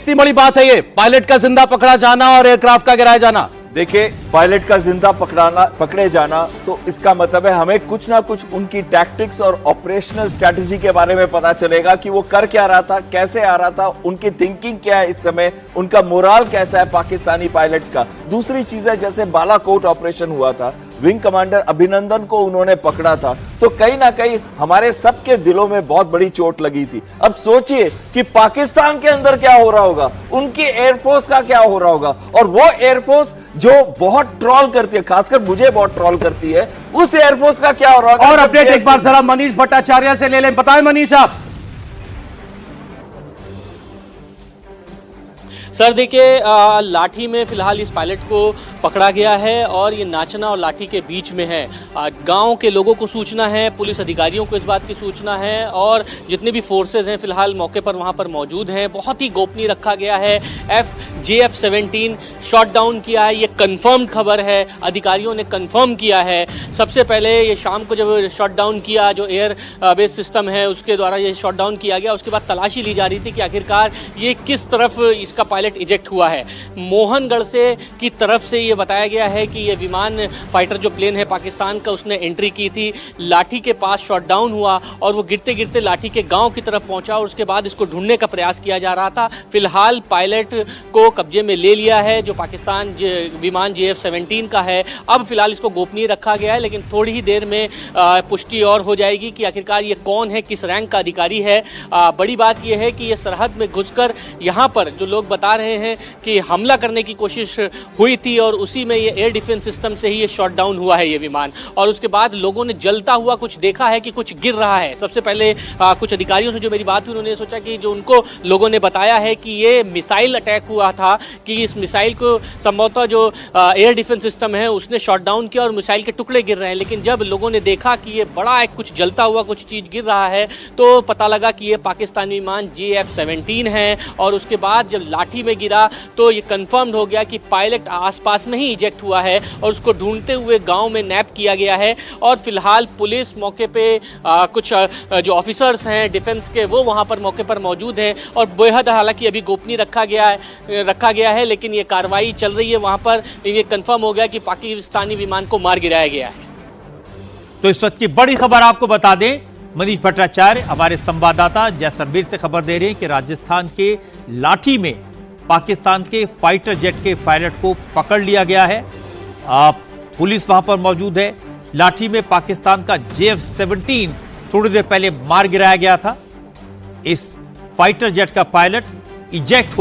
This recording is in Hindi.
कितनी बड़ी बात है ये, पायलट का जिंदा पकड़ा जाना और एयरक्राफ्ट का गिराया जाना। देखिए, पायलट का जिंदा पकड़े जाना तो इसका मतलब है हमें कुछ ना कुछ उनकी टैक्टिक्स और ऑपरेशनल स्ट्रेटजी के बारे में पता चलेगा कि वो कर क्या रहा था, कैसे आ रहा था, उनकी थिंकिंग क्या है इस समय, उनका मोराल कैसा है पाकिस्तानी पायलट्स का। दूसरी चीज है, जैसे बालाकोट ऑपरेशन हुआ था, विंग कमांडर अभिनंदन को उन्होंने पकड़ा था, तो कहीं ना कहीं हमारे सबके दिलों में बहुत बड़ी चोट लगी थी। अब सोचिए कि पाकिस्तान के अंदर क्या हो रहा होगा, उनकी एयरफोर्स का क्या हो रहा होगा, और वो एयरफोर्स जो बहुत ट्रोल करती है, खासकर मुझे बहुत ट्रोल करती है, उस एयरफोर्स का क्या हो रहा होगा। और अपडेट एक बार जरा मनीष भट्टाचार्य से ले लें, बताएं मनीष आप। सर देखिए, लाठी में फिलहाल इस पायलट को पकड़ा गया है और ये नाचना और लाठी के बीच में है। गांव के लोगों को सूचना है, पुलिस अधिकारियों को इस बात की सूचना है और जितने भी फोर्सेस हैं फिलहाल मौके पर वहां पर मौजूद हैं। बहुत ही गोपनीय रखा गया है। JF-17 शॉट डाउन किया है, ये कंफर्म्ड खबर है, अधिकारियों ने कंफर्म किया है। सबसे पहले ये शाम को जब शॉट डाउन किया, जो एयर बेस सिस्टम है उसके द्वारा ये शॉट डाउन किया गया, उसके बाद तलाशी ली जा रही थी कि आखिरकार ये किस तरफ इसका पायलट इजेक्ट हुआ है। मोहनगढ़ से की तरफ से ये बताया गया है कि ये विमान फाइटर जो प्लेन है पाकिस्तान का, उसने एंट्री की थी, लाठी के पास शॉट डाउन हुआ और वो गिरते गिरते लाठी के गांव की तरफ पहुंचा और उसके बाद इसको ढूंढने का प्रयास किया जा रहा था। फिलहाल पायलट को कब्जे में ले लिया है, जो पाकिस्तान विमान JF-17 का है। अब फिलहाल इसको गोपनीय रखा गया है, लेकिन थोड़ी ही देर में पुष्टि और हो जाएगी कि आखिरकार ये कौन है, किस रैंक का अधिकारी है। बड़ी बात यह है कि ये सरहद में घुसकर यहाँ पर जो लोग बता रहे हैं कि हमला करने की कोशिश हुई थी और उसी में ये एयर डिफेंस सिस्टम से ही ये शॉट डाउन हुआ है ये विमान। और उसके बाद लोगों ने जलता हुआ कुछ देखा है कि कुछ गिर रहा है। सबसे पहले कुछ अधिकारियों से जो मेरी बात हुई, उन्होंने सोचा कि जो उनको लोगों ने बताया है कि ये मिसाइल अटैक हुआ था, कि इस मिसाइल को संभवतः जो एयर डिफेंस सिस्टम है उसने शॉट डाउन किया और मिसाइल के टुकड़े गिर रहे हैं। लेकिन जब लोगों ने देखा कि ये बड़ा एक कुछ जलता हुआ कुछ चीज गिर रहा है तो पता लगा कि ये पाकिस्तानी विमान JF-17 है। और उसके बाद जब लाठी में गिरा तो ये कंफर्म हो गया कि पायलट आसपास में ही इजेक्ट हुआ है और उसको ढूंढते हुए गांव में नैप किया गया है। और फिलहाल पुलिस मौके पे कुछ जो ऑफिसर्स हैं डिफेंस के, वो वहां पर मौके पर मौजूद हैं और बेहद हालांकि अभी गोपनीय रखा गया है, लेकिन ये कार्रवाई चल रही है। वहां पर ये कंफर्म हो गया कि पाकिस्तानी विमान को मार गिराया गया है। तो इस वक्त की बड़ी खबर आपको बता दें, मनीष भट्टाचार्य हमारे संवाददाता जैसलमेर से खबर दे रहे हैं कि राजस्थान के लाठी में पाकिस्तान के फाइटर जेट के पायलट को पकड़ लिया गया है। पुलिस वहां पर मौजूद है। लाठी में पाकिस्तान का JF-17 थोड़ी देर पहले मार गिराया गया था। इस फाइटर जेट का पायलट इजेक्ट हो